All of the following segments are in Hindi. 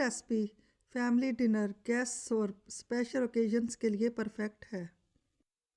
रेसिपी फैमिली डिनर, गेस्ट्स और स्पेशल ओकेजन्स के लिए परफेक्ट है।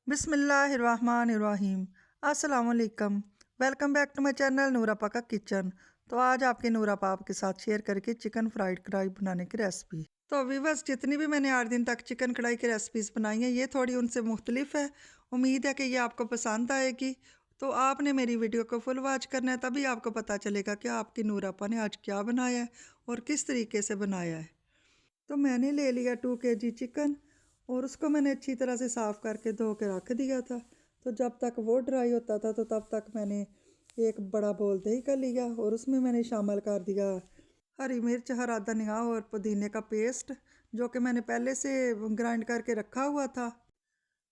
बिस्मिल्लाहिर्रहमानिर्रहीम। अस्सलाम वालेकुम। Welcome back to my channel Noorapa का किचन। तो आज आपके नूरापा आपके साथ शेयर करके चिकन फ्राइड कढ़ाई बनाने की रेसिपी। तो व्यूअर्स, जितनी भी मैंने 8 दिन तक चिकन कढ़ाई की रेसिपीज़ बनाई हैं, ये थोड़ी उनसे मुख्तलिफ है। उम्मीद है कि ये आपको पसंद आएगी। तो आपने मेरी वीडियो को फुल वॉच करना है, तभी आपको पता चलेगा कि आपकी नूरापा ने आज क्या बनाया है और किस तरीके से बनाया है। तो मैंने ले लिया 2 kg चिकन और उसको मैंने अच्छी तरह से साफ़ करके धो के रख दिया था। तो जब तक वो ड्राई होता था तो तब तक मैंने एक बड़ा बोल दही कर लिया और उसमें मैंने शामिल कर दिया हरी मिर्च, हरा धनिया और पुदीने का पेस्ट, जो कि मैंने पहले से ग्राइंड करके रखा हुआ था।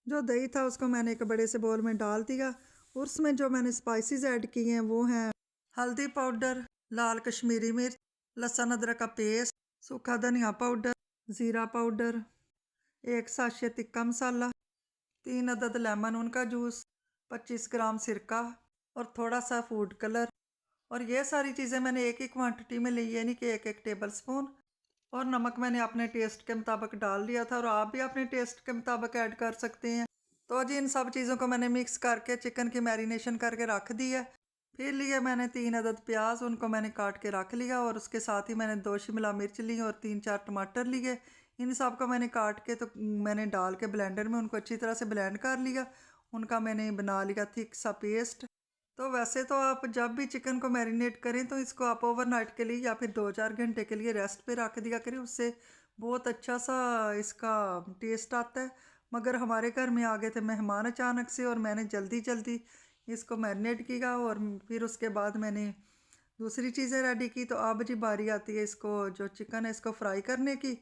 जो दही था उसको मैंने एक बड़े से बोल में डाल दिया और उसमें जो मैंने स्पाइसेस ऐड किए हैं वो हैं हल्दी पाउडर, लाल कश्मीरी मिर्च, लहसुन अदरक का पेस्ट, सूखा धनिया पाउडर, ज़ीरा पाउडर, 1 साशे तिक्का मसाला, 3 अदद लेमन उनका जूस, 25 ग्राम सिरका और थोड़ा सा फूड कलर। और ये सारी चीज़ें मैंने एक ही क्वांटिटी में ली, यानी कि 1-1 टेबल स्पून। और नमक मैंने अपने टेस्ट के मुताबिक डाल दिया था और आप भी अपने टेस्ट के मुताबिक ऐड कर सकते हैं। तो जी इन सब चीज़ों को मैंने मिक्स करके चिकन की मैरिनेशन करके रख दी है। फिर लिए मैंने 3 अदद प्याज, उनको मैंने काट के रख लिया और उसके साथ ही मैंने 2 शिमला मिर्च ली और 3-4 टमाटर लिए। इन सब को मैंने काट के तो मैंने डाल के ब्लेंडर में उनको अच्छी तरह से ब्लेंड कर लिया। उनका मैंने बना लिया थिक सा पेस्ट। तो वैसे तो आप जब भी चिकन को मैरिनेट करें तो इसको आप ओवरनाइट के लिए या फिर 2-4 घंटे के लिए रेस्ट पे रख दिया करें, उससे बहुत अच्छा सा इसका टेस्ट आता है। मगर हमारे घर में आ गए थे मेहमान अचानक से और मैंने जल्दी जल्दी इसको मैरिनेट किया और फिर उसके बाद मैंने दूसरी चीज़ें रेडी की। तो अब जी बारी आती है इसको, जो चिकन है इसको फ्राई करने की।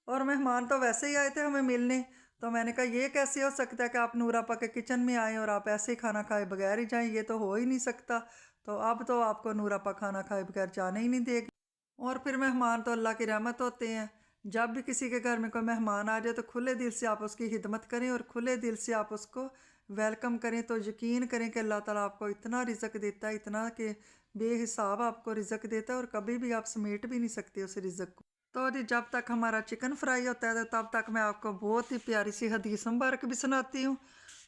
और मेहमान तो वैसे ही आए थे हमें मिलने, तो मैंने कहा ये कैसे हो सकता है कि आप नूरापा के किचन में आए और आप ऐसे ही खाना खाए बगैर ही जाएं, ये तो हो ही नहीं सकता। तो अब तो आपको नूरापा खाना खाए बगैर जाने ही नहीं देगी। और फिर मेहमान तो अल्लाह की रहमत होते हैं। जब भी किसी के घर में कोई मेहमान आ जाए तो खुले दिल से आप उसकी खिदमत करें और खुले दिल से आप उसको वेलकम करें। तो यकीन करें कि अल्लाह ताला आपको इतना रिज़्क देता है, इतना कि बेहिसाब आपको रिज़्क देता है और कभी भी आप समेट भी नहीं सकते उस रिज़्क को। तो जी जब तक हमारा चिकन फ्राई होता है तब तक मैं आपको बहुत ही प्यारी सी हदीस मुबारक भी सुनाती हूँ।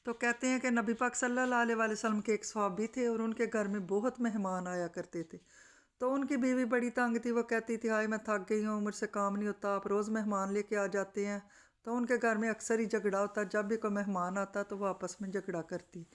तो कहते हैं कि नबी पाक सल्लल्लाहु अलैहि वसल्लम के एक सहाबी थे और उनके घर में बहुत मेहमान आया करते थे। तो उनकी बीवी बड़ी तंग थी, वो कहती थी हाय मैं थक गई हूँ, मुझसे काम नहीं होता, आप रोज़ मेहमान लेके आ जाते हैं। तो उनके घर में अक्सर ही झगड़ा होता, जब भी कोई मेहमान आता तो वो आपस में झगड़ा करती।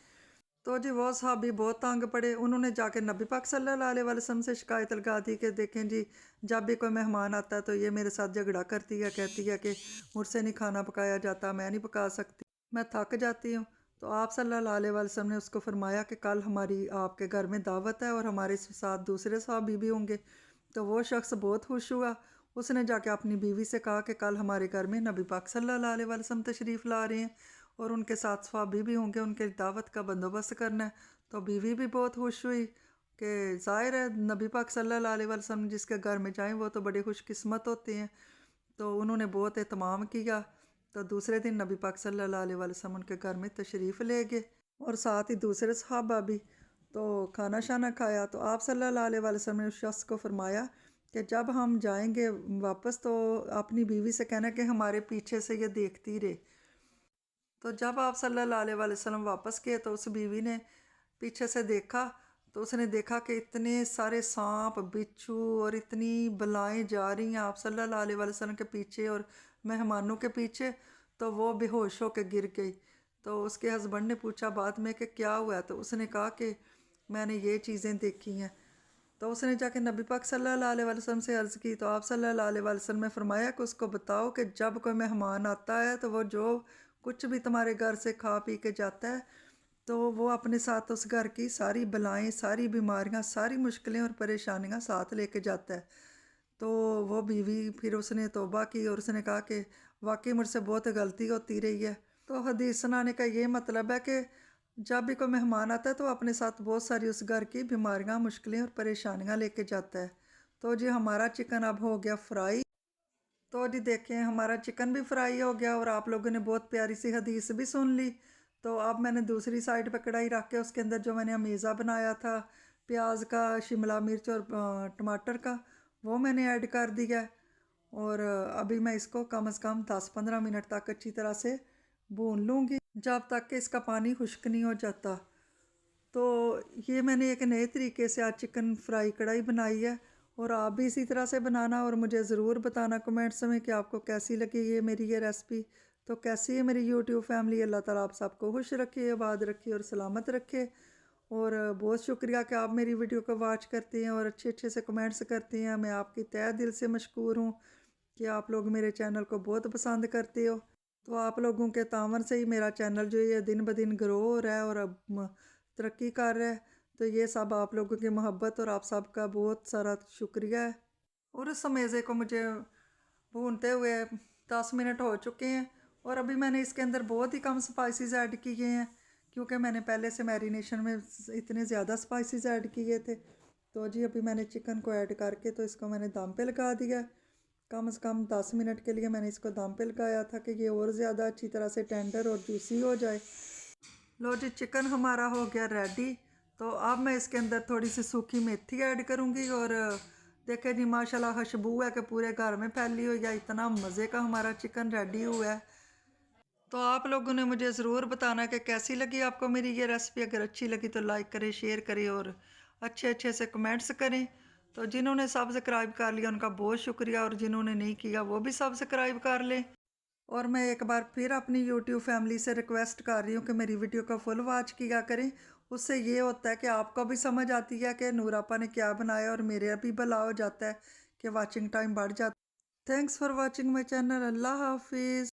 तो जी वो साहबी बहुत तंग पड़े, उन्होंने जाके नबी पाक सल्लल्लाहु अलैहि वसल्लम से शिकायत लगा दी कि देखें जी, जब भी कोई मेहमान आता है तो ये मेरे साथ झगड़ा करती है, कहती है कि मुझसे नहीं खाना पकाया जाता, मैं नहीं पका सकती, मैं थक जाती हूँ। तो आप सल्लल्लाहु अलैहि वसल्लम ने उसको फरमाया कि कल हमारी आपके घर में दावत है और हमारे साथ दूसरे साहबी भी होंगे। तो वो शख्स बहुत खुश हुआ। उसने जाके अपनी बीवी से कहा कि कल हमारे घर में नबी पाक सल्लल्लाहु अलैहि वसल्लम तशरीफ़ ला रहे हैं और उनके साथ सहाबी भी होंगे, उनके दावत का बंदोबस्त करना है। तो बीवी भी बहुत खुश हुई कि ज़ाहिर है नबी पाक सल्लल्लाहु अलैहि वसल्लम जिसके घर में जाएं वो तो बड़े खुशकिस्मत होते हैं। तो उन्होंने बहुत एहतमाम किया। तो दूसरे दिन नबी पाक सल्लल्लाहु अलैहि वसल्लम उनके घर में तशरीफ़ ले गए और साथ ही दूसरे सहाबा भी। तो खाना शाना खाया तो आप सल्लल्लाहु अलैहि वसल्लम ने उस शख्स को फरमाया कि जब हम जाएंगे वापस तो अपनी बीवी से कहना कि हमारे पीछे से ये देखती रहे। तो जब आप सल्लल्लाहु अलैहि वसल्लम वापस गए तो उस बीवी ने पीछे से देखा, तो उसने देखा कि इतने सारे सांप, बिच्छू और इतनी बलाएं जा रही हैं आप सल्लल्लाहु अलैहि वसल्लम के पीछे और मेहमानों के पीछे। तो वो बेहोश होकर गिर गई। तो उसके हस्बैंड ने पूछा बाद में कि क्या हुआ है, तो उसने कहा कि मैंने ये चीज़ें देखी हैं। तो उसने जाके नबी पाक सल्लल्लाहु अलैहि वसल्लम से अर्ज़ की। तो आप सल्लल्लाहु अलैहि वसल्लम ने फरमाया कि उसको बताओ कि जब कोई मेहमान आता है तो वो जो कुछ भी तुम्हारे घर से खा पी के जाता है तो वो अपने साथ उस घर की सारी बलाएं, सारी बीमारियां, सारी मुश्किलें और परेशानियां साथ लेके जाता है। तो वो बीवी फिर उसने तौबा की और उसने कहा कि वाकई मुझसे बहुत गलती होती रही है। तो हदीस सुनाने का ये मतलब है कि जब भी कोई मेहमान आता है तो अपने साथ बहुत सारी उस घर की बीमारियां, मुश्किलें और परेशानियां लेके जाता है। तो जी हमारा चिकन अब हो गया फ्राई। तो जी देखें हमारा चिकन भी फ्राई हो गया और आप लोगों ने बहुत प्यारी सी हदीस भी सुन ली। तो अब मैंने दूसरी साइड पर कढ़ाई रख के उसके अंदर जो मैंने अमीज़ा बनाया था प्याज का, शिमला मिर्च और टमाटर का, वो मैंने ऐड कर दिया। और अभी मैं इसको कम से कम 10-15 मिनट तक अच्छी तरह से भून लूँगी, जब तक कि इसका पानी खुश्क नहीं हो जाता। तो ये मैंने एक नए तरीके से आज चिकन फ्राई कढ़ाई बनाई है, और आप भी इसी तरह से बनाना और मुझे ज़रूर बताना कमेंट्स में कि आपको कैसी लगी ये मेरी ये रेसिपी। तो कैसी है मेरी यूट्यूब फैमिली, अल्लाह ताला आप सबको खुश रखे, आबाद रखे और सलामत रखे। और बहुत शुक्रिया कि आप मेरी वीडियो को वॉच करते हैं और अच्छे अच्छे से कमेंट्स करते हैं। मैं आपकी तहे दिल से मशकूर हूँ कि आप लोग मेरे चैनल को बहुत पसंद करते हो। तो आप लोगों के तावन से ही मेरा चैनल जो है दिन ब दिन ग्रो हो रहा है और अब तरक्की कर रहा है। तो ये सब आप लोगों की मोहब्बत और आप सबका बहुत सारा शुक्रिया है। और इस मेज़े को मुझे भूनते हुए 10 मिनट हो चुके हैं, और अभी मैंने इसके अंदर बहुत ही कम स्पाइसेस ऐड किए हैं, क्योंकि मैंने पहले से मैरिनेशन में इतने ज़्यादा स्पाइसेस ऐड किए थे। तो जी अभी मैंने चिकन को ऐड करके तो इसको मैंने दम पे लगा दिया। कम से कम 10 मिनट के लिए मैंने इसको दम पे लगाया था कि ये और ज़्यादा अच्छी तरह से टेंडर और जूसी हो जाए। लो जी, चिकन हमारा हो गया रेडी। तो अब मैं इसके अंदर थोड़ी सी सूखी मेथी ऐड करूँगी, और देखे जी माशाल्लाह खुशबू है कि पूरे घर में फैली हुई है। इतना मज़े का हमारा चिकन रेडी हुआ है। तो आप लोगों ने मुझे ज़रूर बताना कि कैसी लगी आपको मेरी ये रेसिपी। अगर अच्छी लगी तो लाइक करें, शेयर करें और अच्छे अच्छे से कमेंट्स करें। तो जिन्होंने सब्सक्राइब कर लिया उनका बहुत शुक्रिया, और जिन्होंने नहीं किया वो भी सब्सक्राइब कर लें। और मैं एक बार फिर अपनी यूट्यूब फैमिली से रिक्वेस्ट कर रही हूँ कि मेरी वीडियो को फुल वॉच किया करें। उससे ये होता है कि आपको भी समझ आती है कि नूरापा ने क्या बनाया, और मेरे भी भला हो जाता है कि वॉचिंग टाइम बढ़ जाता है। Thanks for watching my channel. अल्लाह हाफिज़।